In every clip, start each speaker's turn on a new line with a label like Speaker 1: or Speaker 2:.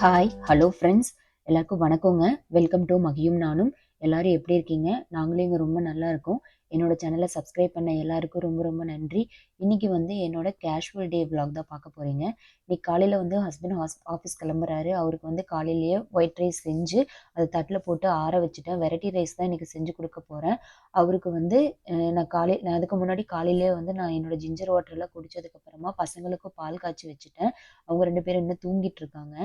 Speaker 1: Hi hello friends, எல்லாருக்கும் வணக்கங்க. Welcome to மகியும் நானும். எல்லாரும் எப்படி இருக்கீங்க? நாங்களும் இங்கே ரொம்ப நல்லா இருக்கோம். என்னோட சேனலை சப்ஸ்கிரைப் பண்ண எல்லாருக்கும் ரொம்ப ரொம்ப நன்றி. இன்னைக்கு வந்து என்னோட கேஷுவல் டே vlog தான் பார்க்க போறீங்க. இன்னைக்கு காலையில் வந்து ஹஸ்பண்ட் ஆஃபீஸ் கிளம்புறாரு. அவருக்கு வந்து காலையிலேயே ஒயிட் ரைஸ் செஞ்சு அதை தட்டில் போட்டு ஆற வச்சுட்டேன். வெரைட்டி ரைஸ் தான் இன்னைக்கு செஞ்சு கொடுக்க போகிறேன். அவருக்கு வந்து நான் அதுக்கு முன்னாடி காலையிலேயே வந்து நான் என்னோட ஜிஞ்சர் வாட்டர்லாம் குடிச்சதுக்கப்புறமா பசங்களுக்கும் பால் காய்ச்சி வச்சுட்டேன். அவங்க 2 பேரும் இன்னும் தூங்கிட்டு இருக்காங்க.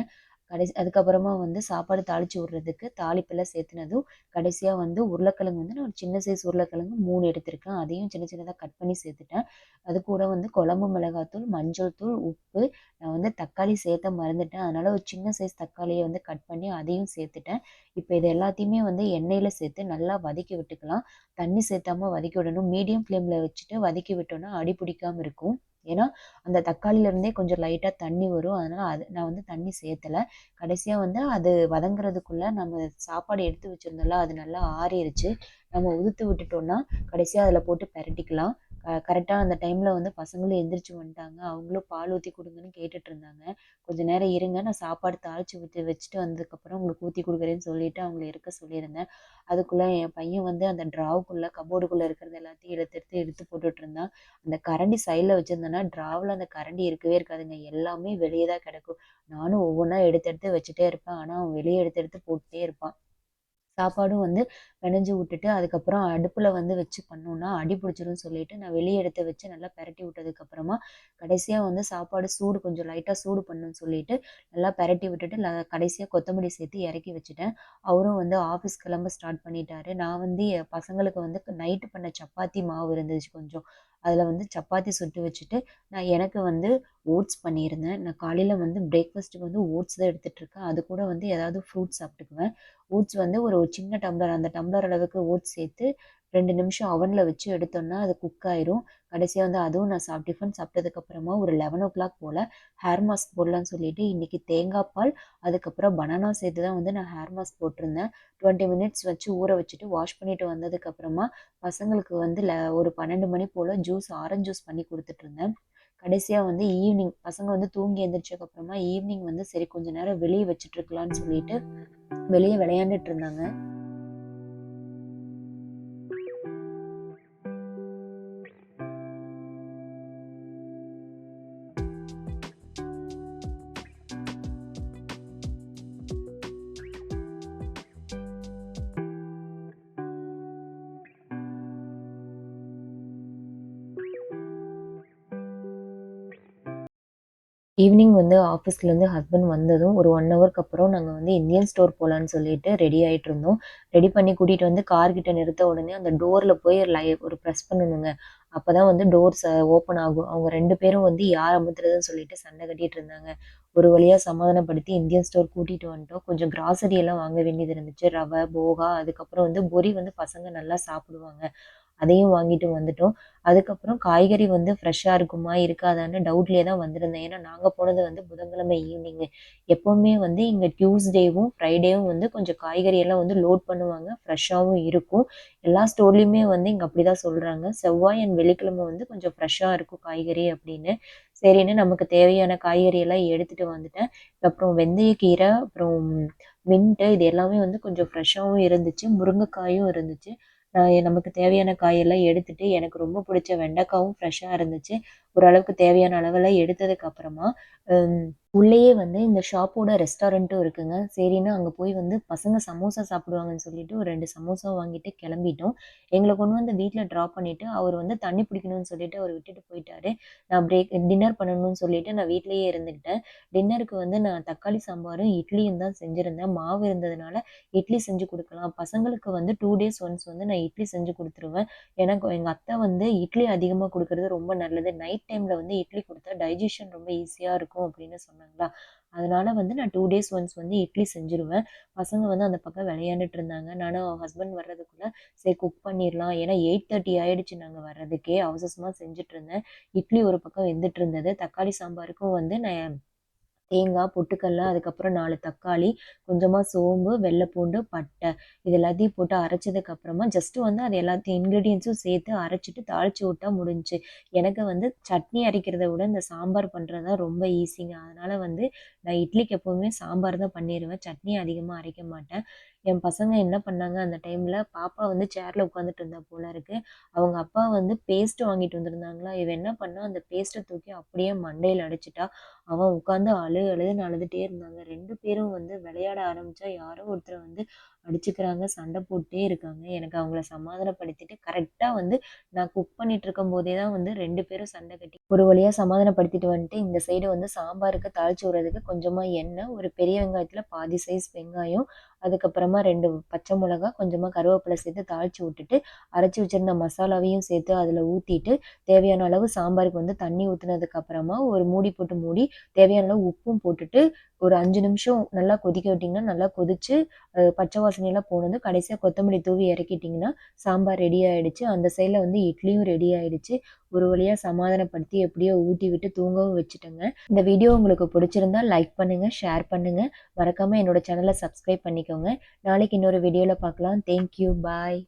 Speaker 1: அதுக்கப்புறமா வந்து சாப்பாடு தாளிச்சு விடுறதுக்கு தாளிப்பெல்லாம் சேர்த்துனதும் கடைசியாக வந்து உருளைக்கிழங்கு வந்து நான் ஒரு சின்ன சைஸ் உருளைக்கிழங்கு 3 எடுத்திருக்கேன். அதையும் சின்ன சின்னதாக கட் பண்ணி சேர்த்துட்டேன். அது கூட வந்து குழம்பு மிளகாத்தூள், மஞ்சள் தூள், உப்பு. நான் வந்து தக்காளி சேர்த்த மறந்துட்டேன். அதனால ஒரு சின்ன சைஸ் தக்காளியை வந்து கட் பண்ணி அதையும் சேர்த்துட்டேன். இப்போ இது எல்லாத்தையுமே வந்து எண்ணெயில் சேர்த்து நல்லா வதக்கி விட்டுக்கலாம். தண்ணி சேர்த்தாம வதக்கி விடணும். மீடியம் ஃப்ளேமில் வச்சுட்டு வதக்கி விட்டோம்னா அடி பிடிக்காம இருக்கும். ஏன்னா அந்த தக்காளியிலேருந்தே கொஞ்சம் லைட்டாக தண்ணி வரும். அதனால் நான் வந்து தண்ணி சேர்த்தலை. கடைசியாக வந்து அது வதங்குறதுக்குள்ளே நம்ம சாப்பாடு எடுத்து வச்சுருந்தோம்ல அது நல்லா ஆறிடுச்சு. நம்ம உதுத்து விட்டுட்டோம்னா கடைசியாக அதில் போட்டு பெரட்டிக்கலாம். கரெக்டாக அந்த டைமில் வந்து பசங்களும் எந்திரிச்சு வந்துட்டாங்க. அவங்களும் பால் ஊற்றி கொடுங்கன்னு கேட்டுட்டு இருந்தாங்க. கொஞ்சம் நேரம் இருங்க, நான் சாப்பாடு தாளித்து வச்சுட்டு வந்ததுக்கப்புறம் உங்களுக்கு ஊற்றி கொடுக்குறேன்னு சொல்லிட்டு அவங்கள இருக்க சொல்லியிருந்தேன். அதுக்குள்ளே என் பையன் வந்து அந்த ட்ராவுக்குள்ளே கபோர்டுக்குள்ளே இருக்கிறது எல்லாத்தையும் எடுத்து போட்டுட்டு இருந்தான். அந்த கரண்டி சைடில் வச்சுருந்தேன்னா ட்ராவில் அந்த கரண்டி இருக்கவே இருக்காதுங்க. எல்லாமே வெளியே தான் கிடக்கும். நானும் ஒவ்வொன்றா எடுத்து எடுத்து வச்சுட்டே இருப்பேன். ஆனால் அவன் வெளியே எடுத்து எடுத்து போட்டுட்டே இருப்பான். சாப்பாடும் வந்து பெனஞ்சு விட்டுட்டு அதுக்கப்புறம் அடுப்பில் வந்து வச்சு பண்ணோன்னா அடி பிடிச்சிரும்னு சொல்லிட்டு நான் வெளியே எடுத்து வச்சு நல்லா பெரட்டி விட்டதுக்கப்புறமா கடைசியாக வந்து சாப்பாடு சூடு கொஞ்சம் லைட்டாக சூடு பண்ணணும்னு சொல்லிட்டு நல்லா பெரட்டி விட்டுட்டு கடைசியாக கொத்தமல்லி சேர்த்து இறக்கி வச்சுட்டேன். அவரும் வந்து ஆஃபீஸ் கிளம்ப ஸ்டார்ட் பண்ணிட்டாரு. நான் வந்து என் பசங்களுக்கு வந்து நைட்டு பண்ண சப்பாத்தி மாவு இருந்துச்சு கொஞ்சம். அதில் வந்து சப்பாத்தி சுட்டு வச்சுட்டு நான் எனக்கு வந்து ஓட்ஸ் பண்ணியிருந்தேன். நான் காலையில் வந்து பிரேக்ஃபாஸ்ட்டுக்கு வந்து ஓட்ஸ் தான் எடுத்துகிட்டு இருக்கேன். அது கூட வந்து ஏதாவது ஃப்ரூட்ஸ் சாப்பிட்டுக்குவேன். ஓட்ஸ் வந்து ஒரு சின்ன டம்ளர் அந்த டம்ளர் அளவுக்கு ஓட்ஸ் சேர்த்து 2 நிமிஷம் அவனில் வச்சு எடுத்தோம்னா அது குக் ஆயிரும். கடைசியாக வந்து அதுவும் நான் டிஃபன் சாப்பிட்டதுக்கப்புறமா ஒரு 11 போல் ஹேர் மாஸ்க் போடலான்னு சொல்லிட்டு இன்னைக்கு தேங்காய் பால் அதுக்கப்புறம் பனானா சேர்த்து தான் வந்து நான் ஹேர் மாஸ்க் போட்டிருந்தேன். 20 மினிட்ஸ் வச்சு ஊற வச்சுட்டு வாஷ் பண்ணிட்டு வந்ததுக்கப்புறமா பசங்களுக்கு வந்து ஒரு 12 மணி போல் ஆரஞ்சு ஜூஸ் பண்ணி கொடுத்துட்டு இருந்தேன். கடைசியாக வந்து ஈவினிங் பசங்க வந்து தூங்கி எழுந்திரிச்சதுக்கப்புறமா ஈவினிங் வந்து சரி கொஞ்ச நேரம் வெளியே வச்சுட்டு இருக்கலாம்னு சொல்லிட்டு வெளியே விளையாண்டுட்டு இருந்தாங்க. ஈவினிங் வந்து ஆஃபீஸ்லேருந்து ஹஸ்பண்ட் வந்ததும் ஒரு 1 ஹவருக்கு அப்புறம் நாங்கள் வந்து இந்தியன் ஸ்டோர் போகலான்னு சொல்லிட்டு ரெடி ஆகிட்டு இருந்தோம். ரெடி பண்ணி கூட்டிகிட்டு வந்து கார்கிட்ட நிறுத்த உடனே அந்த டோரில் போய் ஒரு ப்ரெஸ் பண்ணணுங்க. அப்போ தான் வந்து டோர்ஸ் ஓப்பன் ஆகும். அவங்க 2 பேரும் வந்து யார் அமுத்துறதுன்னு சொல்லிட்டு சண்டை கட்டிட்டு இருந்தாங்க. ஒரு வழியாக சமாதானப்படுத்தி இந்தியன் ஸ்டோர் கூட்டிகிட்டு வந்துட்டோம். கொஞ்சம் கிராசரி எல்லாம் வாங்க வேண்டியது இருந்துச்சு. ரவை, போகா, அதுக்கப்புறம் வந்து பொரி வந்து பசங்க நல்லா சாப்பிடுவாங்க. அதையும் வாங்கிட்டு வந்துட்டோம். அதுக்கப்புறம் காய்கறி வந்து ஃப்ரெஷ்ஷாக இருக்குமா இருக்காதான்னு டவுட்லேயே தான் வந்திருந்தேன். ஏன்னா நாங்கள் போனது வந்து புதன்கிழமை ஈவினிங்கு. எப்போவுமே வந்து இங்கே டியூஸ்டேவும் ஃப்ரைடேவும் வந்து கொஞ்சம் காய்கறி எல்லாம் வந்து லோட் பண்ணுவாங்க. ஃப்ரெஷ்ஷாகவும் இருக்கும். எல்லா ஸ்டோர்லேயுமே வந்து இங்கே அப்படி தான் சொல்கிறாங்க. செவ்வாய் அண்ட் வெள்ளிக்கிழமை வந்து கொஞ்சம் ஃப்ரெஷ்ஷாக இருக்கும் காய்கறி அப்படின்னு. சரின்னு நமக்கு தேவையான காய்கறி எல்லாம் எடுத்துகிட்டு வந்துட்டேன். அப்புறம் வெந்தயக்கீரை, அப்புறம் மின்ட்டு இது எல்லாமே வந்து கொஞ்சம் ஃப்ரெஷ்ஷாகவும் இருந்துச்சு. முருங்கைக்காயும் இருந்துச்சு. நமக்கு தேவையான காயெல்லாம் எடுத்துட்டு எனக்கு ரொம்ப பிடிச்ச வெண்டைக்காவும் ஃப்ரெஷ்ஷாக இருந்துச்சு. ஓரளவுக்கு தேவையான அளவெல்லாம் எடுத்ததுக்கு அப்புறமா உள்ளேயே வந்து இந்த ஷாப்போட ரெஸ்டாரண்ட்டும் இருக்குங்க. சரின்னு அங்கே போய் வந்து பசங்க சமோசா சாப்பிடுவாங்கன்னு சொல்லிட்டு ஒரு 2 சமோசா வாங்கிட்டு கிளம்பிட்டோம். எங்களை கொண்டு வந்து வீட்டில் ட்ராப் பண்ணிட்டு அவர் வந்து தண்ணி பிடிக்கணும்னு சொல்லிட்டு அவர் விட்டுட்டு போயிட்டாரு. நான் டின்னர் பண்ணணும்னு சொல்லிட்டு நான் வீட்லேயே இருந்துக்கிட்டேன். டின்னருக்கு வந்து நான் தக்காளி சாம்பாரும் இட்லியும் தான் செஞ்சுருந்தேன். மாவு இருந்ததுனால இட்லி செஞ்சு கொடுக்கலாம். பசங்களுக்கு வந்து 2 டேஸ் ஒன்ஸ் வந்து நான் இட்லி செஞ்சு கொடுத்துருவேன். எனக்கு எங்கள் அத்தை வந்து இட்லி அதிகமாக கொடுக்கறது ரொம்ப நல்லது. நைட் டைமில் வந்து இட்லி கொடுத்தா டைஜஷன் ரொம்ப ஈஸியாக இருக்கும் அப்படின்னு சொன்னாங்களா. அதனால வந்து நான் 2 டேஸ் ஒன்ஸ் வந்து இட்லி செஞ்சுருவேன். பசங்க வந்து அந்த பக்கம் விளையாண்டுட்டு இருந்தாங்க. நானும் ஹஸ்பண்ட் வர்றதுக்குள்ளே சரி குக் பண்ணிடலாம். ஏன்னா 8:30 ஆயிடுச்சு நாங்கள் வர்றதுக்கே. அவசரமாக செஞ்சுட்டு இருந்தேன். இட்லி ஒரு பக்கம் வெந்துட்டு இருந்தது. தக்காளி சாம்பாருக்கும் வந்து நான் தேங்காய், பொட்டுக்கல்ல, அதுக்கப்புறம் 4 தக்காளி, கொஞ்சமா சோம்பு, வெள்ளை பூண்டு, பட்டை இது எல்லாத்தையும் போட்டு அரைச்சதுக்கு அப்புறமா ஜஸ்ட் வந்து அது எல்லாத்தையும் இன்கிரீடியன்ஸும் சேர்த்து அரைச்சிட்டு தாளிச்சு விட்டா முடிஞ்சுச்சு. எனக்கு வந்து சட்னி அரைக்கிறத விட இந்த சாம்பார் பண்ணுறது தான் ரொம்ப ஈஸிங்க. அதனால வந்து நான் இட்லிக்கு எப்பவுமே சாம்பார் தான் பண்ணிடுவேன். சட்னி அதிகமாக அரைக்க மாட்டேன். என் பசங்க என்ன பண்ணாங்க அந்த டைமில், பாப்பா வந்து சேரில் உட்காந்துட்டு இருந்தா போல இருக்கு. அவங்க அப்பா வந்து பேஸ்ட் வாங்கிட்டு வந்திருந்தாங்களா, இவன் என்ன பண்ணா அந்த பேஸ்ட்டை தூக்கி அப்படியே மண்டையில் அடிச்சிட்டா. அவன் உட்காந்து அழுதுன்னு அழுதுட்டே இருந்தாங்க. 2 பேரும் வந்து விளையாட ஆரம்பிச்சா யாரோ ஒருத்தரை வந்து அடிச்சுக்கிறாங்க, சண்டை போட்டே இருக்காங்க. எனக்கு அவங்கள சமாதானப்படுத்திட்டு கரெக்டாக வந்து நான் குக் பண்ணிட்டு இருக்கும் போதே தான் வந்து 2 பேரும் சண்டை கட்டி ஒரு வழியாக சமாதானப்படுத்திட்டு வந்துட்டு இந்த சைடு வந்து சாம்பாருக்கு தாளிச்சு விடுறதுக்கு கொஞ்சமாக எண்ணெய், ஒரு பெரிய வெங்காயத்தில் பாதி சைஸ் வெங்காயம், அதுக்கப்புறமா 2 பச்சை மிளகா, கொஞ்சமாக கருவேப்பிலை சேர்த்து தாளிச்சு விட்டுட்டு அரைச்சி வச்சிருந்த மசாலாவையும் சேர்த்து அதில் ஊற்றிட்டு தேவையான அளவு சாம்பாருக்கு வந்து தண்ணி ஊற்றுனதுக்கு அப்புறமா ஒரு மூடி போட்டு மூடி தேவையான அளவு உப்பும் போட்டுட்டு ஒரு 5 நிமிஷம் நல்லா கொதிக்க விட்டிங்கன்னா நல்லா கொதிச்சு பச்சை வாசனையெல்லாம் போனது கடைசியாக கொத்தமல்லி தூவி இறக்கிட்டிங்கன்னா சாம்பார் ரெடி ஆகிடுச்சு. அந்த சைடில் வந்து இட்லியும் ரெடி ஆகிடுச்சு. ஒரு வழியாக சமாதானப்படுத்தி எப்படியோ ஊட்டி விட்டு தூங்கவும் வச்சுட்டேங்க. இந்த வீடியோ உங்களுக்கு பிடிச்சிருந்தா லைக் பண்ணுங்கள், ஷேர் பண்ணுங்கள், மறக்காமல் என்னோட சேனலை சப்ஸ்கிரைப் பண்ணிக்கோங்க. நாளைக்கு இன்னொரு வீடியோவில் பார்க்கலாம். தேங்க்யூ, பாய்.